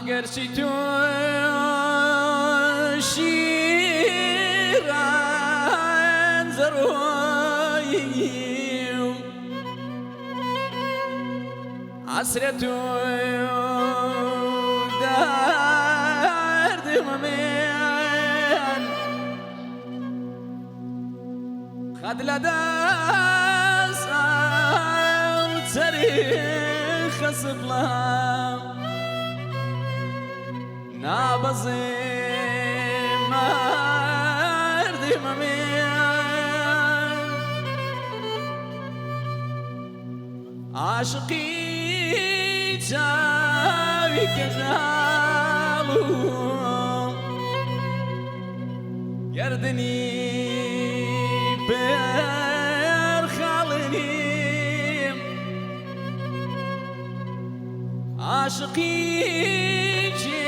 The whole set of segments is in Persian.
گرچی تو شیران زرویم حسرت و درد من خد لدست تاريخ صبلام نابزي مردي ممين عاشقي جاوي كجالو يردني بير خالني عاشقي جي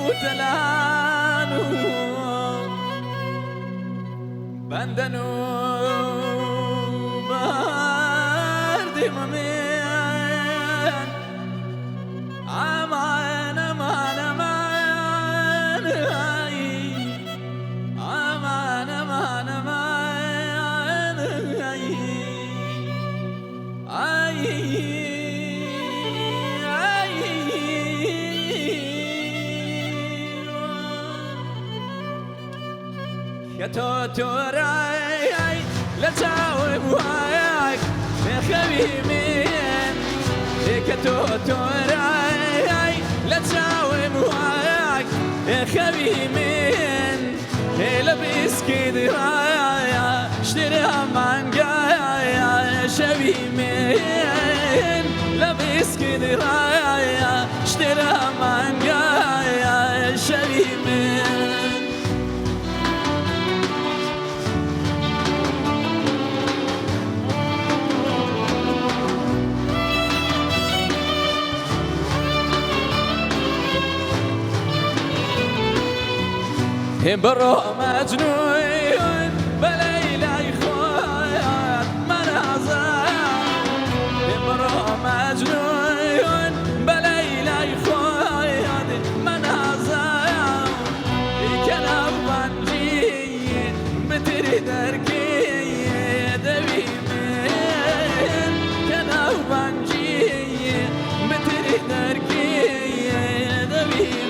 وتلانو بندنو بردي ممين امان امان امان امان امان امان يا توتوراي لا تجاوب وياك يا خبيبين يا توتوراي لا تجاوب وياك يا خبيبين لبس كدرايا اشتريها مانجايا يا شبيبين لبس كدرايا اشتريها مانجايا يا شبيبين برو مجنون بليلى يخوات منازل برو مجنون بليلى يخوات منازل كلام بنجي بتري دركي دبيبين كلام بنجي بتري دركي دبيبين.